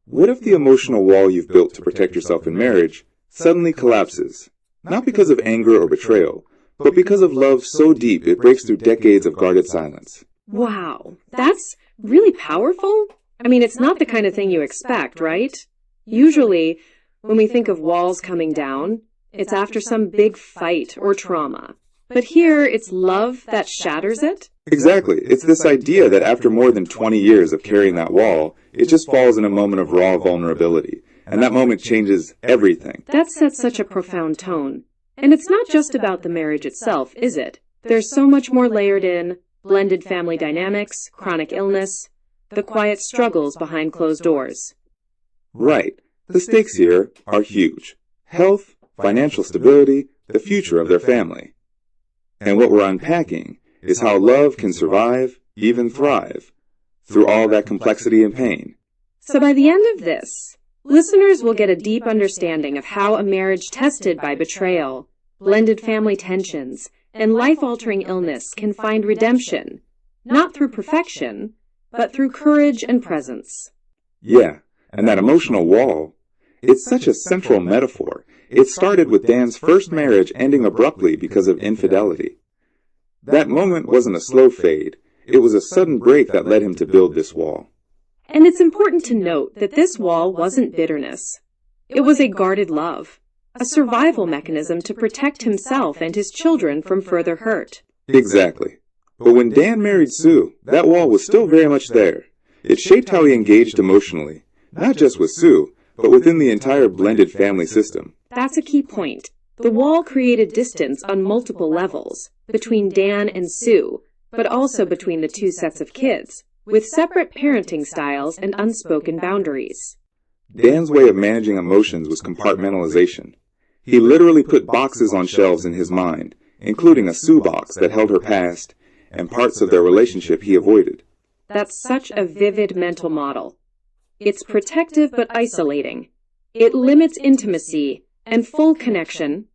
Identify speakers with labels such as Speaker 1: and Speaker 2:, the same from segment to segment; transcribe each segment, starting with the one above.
Speaker 1: What if the emotional wall you've built to protect yourself in marriage suddenly collapses? Not because of anger or betrayal, but because of love so deep it breaks through decades of guarded silence.
Speaker 2: Wow, that's really powerful. I mean, it's not the kind of thing you expect, right? Usually, when we think of walls coming down, it's after some big fight or trauma. But here, it's love that shatters it?
Speaker 1: Exactly. It's this idea that after more than 20 years of carrying that wall, it just falls in a moment of raw vulnerability. And that moment changes everything.
Speaker 2: That sets such a profound tone. And it's not just about the marriage itself, is it? There's so much more layered in: blended family dynamics, chronic illness, the quiet struggles behind closed doors.
Speaker 1: Right. The stakes here are huge. Health, financial stability, the future of their family. And what we're unpacking is how love can survive, even thrive, through all that complexity and pain.
Speaker 2: So by the end of this, listeners will get a deep understanding of how a marriage tested by betrayal, blended family tensions, and life-altering illness can find redemption, not through perfection, but through courage and presence.
Speaker 1: Yeah, and that emotional wall, it's such a central metaphor. It started with Dan's first marriage ending abruptly because of infidelity. That moment wasn't a slow fade. It was a sudden break that led him to build this wall.
Speaker 2: And it's important to note that this wall wasn't bitterness. It was a guarded love, a survival mechanism to protect himself and his children from further hurt.
Speaker 1: Exactly. But when Dan married Sue, that wall was still very much there. It shaped how he engaged emotionally, not just with Sue, but within the entire blended family system.
Speaker 2: That's a key point. The wall created distance on multiple levels, between Dan and Sue, but also between the two sets of kids, with separate parenting styles and unspoken boundaries.
Speaker 1: Dan's way of managing emotions was compartmentalization. He literally put boxes on shelves in his mind, including a Sue box that held her past and parts of their relationship he avoided.
Speaker 2: That's such a vivid mental model. It's protective but isolating. It limits intimacy and full connection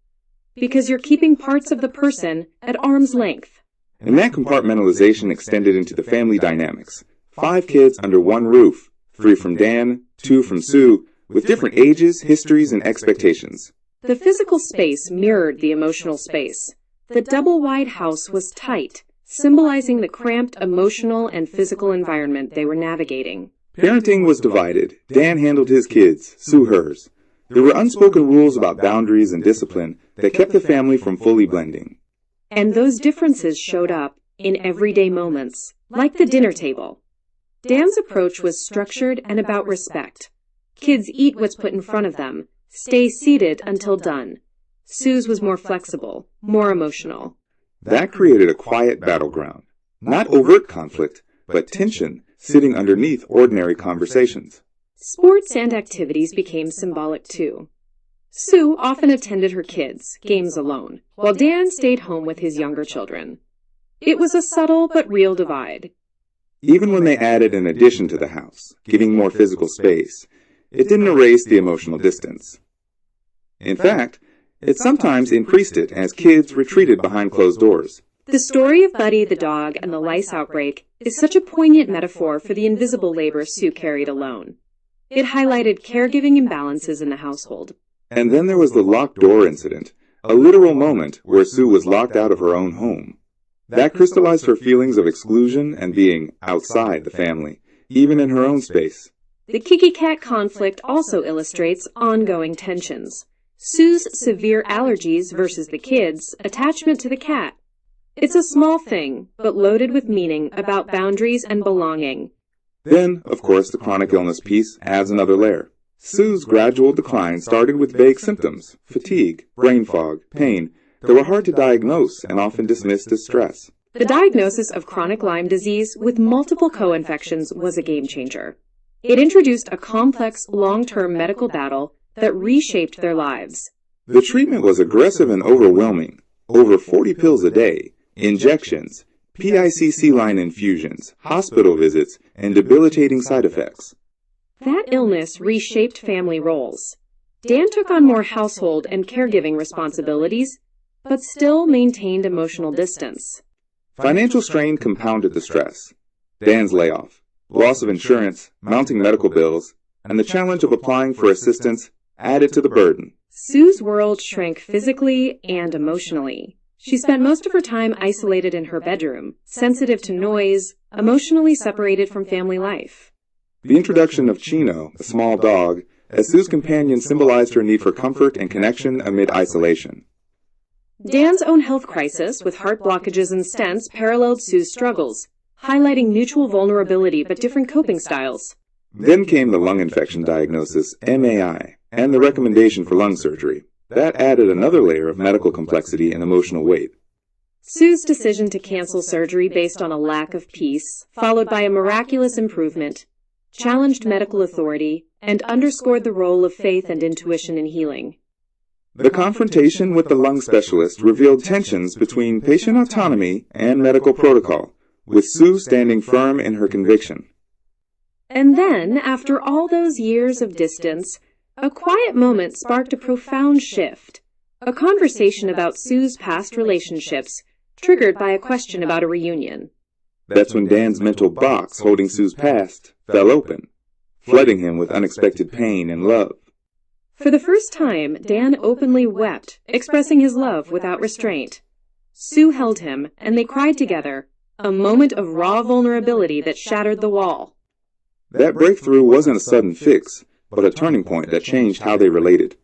Speaker 2: because you're keeping parts of the person at arm's length.
Speaker 1: And that compartmentalization extended into the family dynamics. 5 kids under one roof, 3 from Dan, 2 from Sue, with different ages, histories, and expectations.
Speaker 2: The physical space mirrored the emotional space. The double-wide house was tight, symbolizing the cramped emotional and physical environment they were navigating.
Speaker 1: Parenting was divided. Dan handled his kids, Sue hers. There were unspoken rules about boundaries and discipline that kept the family from fully blending.
Speaker 2: And those differences showed up in everyday moments, like the dinner table. Dan's approach was structured and about respect. Kids eat what's put in front of them, stay seated until done. Sue's was more flexible, more emotional.
Speaker 1: That created a quiet battleground. Not overt conflict, but tension sitting underneath ordinary conversations.
Speaker 2: Sports and activities became symbolic too. Sue often attended her kids' games alone, while Dan stayed home with his younger children. It was a subtle but real divide.
Speaker 1: Even when they added an addition to the house, giving more physical space, it didn't erase the emotional distance. In fact, it sometimes increased it as kids retreated behind closed doors.
Speaker 2: The story of Buddy the dog and the lice outbreak is such a poignant metaphor for the invisible labor Sue carried alone. It highlighted caregiving imbalances in the household.
Speaker 1: And then there was the locked door incident, a literal moment where Sue was locked out of her own home. That crystallized her feelings of exclusion and being outside the family, even in her own space.
Speaker 2: The Kiki Cat conflict also illustrates ongoing tensions. Sue's severe allergies versus the kids' attachment to the cat. It's a small thing, but loaded with meaning about boundaries and belonging.
Speaker 1: Then, of course, the chronic illness piece adds another layer. Sue's gradual decline started with vague symptoms, fatigue, brain fog, pain, that were hard to diagnose and often dismissed as stress.
Speaker 2: The diagnosis of chronic Lyme disease with multiple co-infections was a game changer. It introduced a complex, long-term medical battle that reshaped their lives.
Speaker 1: The treatment was aggressive and overwhelming. Over 40 pills a day, injections, PICC line infusions, hospital visits, and debilitating side effects.
Speaker 2: That illness reshaped family roles. Dan took on more household and caregiving responsibilities, but still maintained emotional distance.
Speaker 1: Financial strain compounded the stress. Dan's layoff, loss of insurance, mounting medical bills, and the challenge of applying for assistance added to the burden.
Speaker 2: Sue's world shrank physically and emotionally. She spent most of her time isolated in her bedroom, sensitive to noise, emotionally separated from family life.
Speaker 1: The introduction of Chino, a small dog, as Sue's companion symbolized her need for comfort and connection amid isolation.
Speaker 2: Dan's own health crisis with heart blockages and stents paralleled Sue's struggles, highlighting mutual vulnerability but different coping styles.
Speaker 1: Then came the lung infection diagnosis, MAI, and the recommendation for lung surgery. That added another layer of medical complexity and emotional weight.
Speaker 2: Sue's decision to cancel surgery based on a lack of peace, followed by a miraculous improvement, challenged medical authority, and underscored the role of faith and intuition in healing.
Speaker 1: The confrontation with the lung specialist revealed tensions between patient autonomy and medical protocol, with Sue standing firm in her conviction.
Speaker 2: And then, after all those years of distance, a quiet moment sparked a profound shift. A conversation about Sue's past relationships, triggered by a question about a reunion.
Speaker 1: That's when Dan's mental box holding Sue's past fell open, flooding him with unexpected pain and love.
Speaker 2: For the first time, Dan openly wept, expressing his love without restraint. Sue held him, and they cried together, a moment of raw vulnerability that shattered the wall.
Speaker 1: That breakthrough wasn't a sudden fix, but a turning point that changed how they related.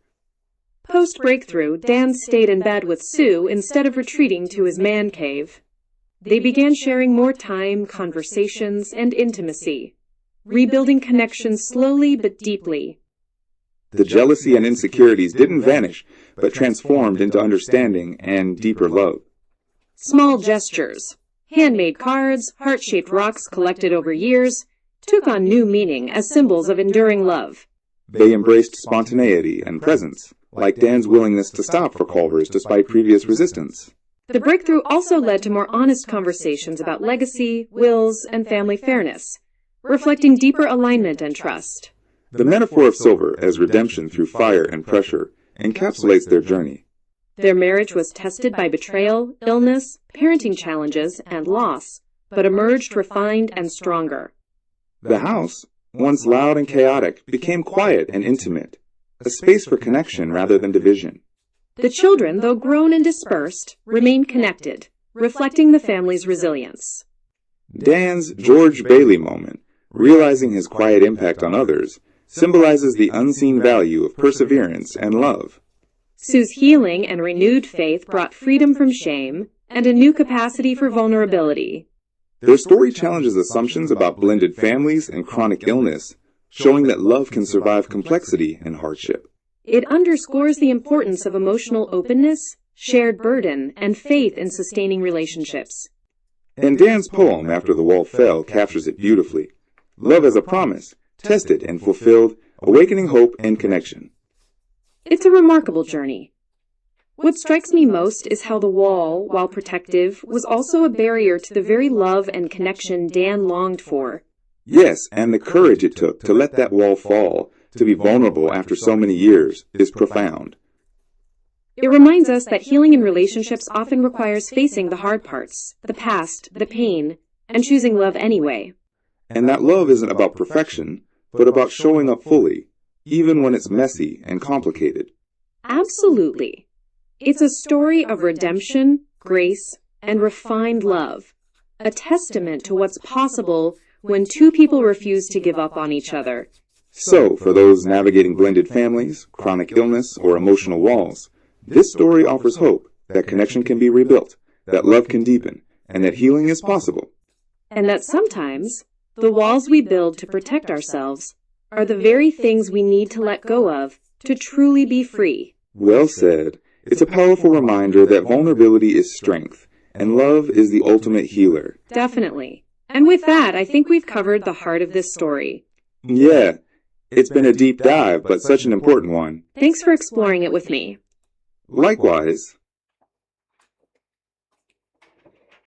Speaker 2: Post-breakthrough, Dan stayed in bed with Sue instead of retreating to his man cave. They began sharing more time, conversations, and intimacy, rebuilding connections slowly but deeply.
Speaker 1: The jealousy and insecurities didn't vanish, but transformed into understanding and deeper love.
Speaker 2: Small gestures, handmade cards, heart-shaped rocks collected over years, took on new meaning as symbols of enduring love.
Speaker 1: They embraced spontaneity and presence, like Dan's willingness to stop for Culver's despite previous resistance.
Speaker 2: The breakthrough also led to more honest conversations about legacy, wills, and family fairness, reflecting deeper alignment and trust.
Speaker 1: The metaphor of silver as redemption through fire and pressure encapsulates their journey.
Speaker 2: Their marriage was tested by betrayal, illness, parenting challenges, and loss, but emerged refined and stronger.
Speaker 1: The house, once loud and chaotic, became quiet and intimate, a space for connection rather than division.
Speaker 2: The children, though grown and dispersed, remained connected, reflecting the family's resilience.
Speaker 1: Dan's George Bailey moment, realizing his quiet impact on others, symbolizes the unseen value of perseverance and love.
Speaker 2: Sue's healing and renewed faith brought freedom from shame and a new capacity for vulnerability.
Speaker 1: Their story challenges assumptions about blended families and chronic illness, showing that love can survive complexity and hardship.
Speaker 2: It underscores the importance of emotional openness, shared burden, and faith in sustaining relationships.
Speaker 1: And Dan's poem, After the Wall Fell, captures it beautifully. Love as a promise, tested and fulfilled, awakening hope and connection.
Speaker 2: It's a remarkable journey. What strikes me most is how the wall, while protective, was also a barrier to the very love and connection Dan longed for.
Speaker 1: Yes, and the courage it took to let that wall fall, to be vulnerable after so many years, is profound.
Speaker 2: It reminds us that healing in relationships often requires facing the hard parts, the past, the pain, and choosing love anyway.
Speaker 1: And that love isn't about perfection, but about showing up fully, even when it's messy and complicated.
Speaker 2: Absolutely. It's a story of redemption, grace, and refined love, a testament to what's possible when two people refuse to give up on each other.
Speaker 1: So, for those navigating blended families, chronic illness, or emotional walls, this story offers hope that connection can be rebuilt, that love can deepen, and that healing is possible.
Speaker 2: And that sometimes, the walls we build to protect ourselves are the very things we need to let go of to truly be free.
Speaker 1: Well said. It's a powerful reminder that vulnerability is strength, and love is the ultimate healer.
Speaker 2: Definitely. And with that, I think we've covered the heart of this story.
Speaker 1: Yeah, it's been a deep dive, but such an important one.
Speaker 2: Thanks for exploring it with me.
Speaker 1: Likewise.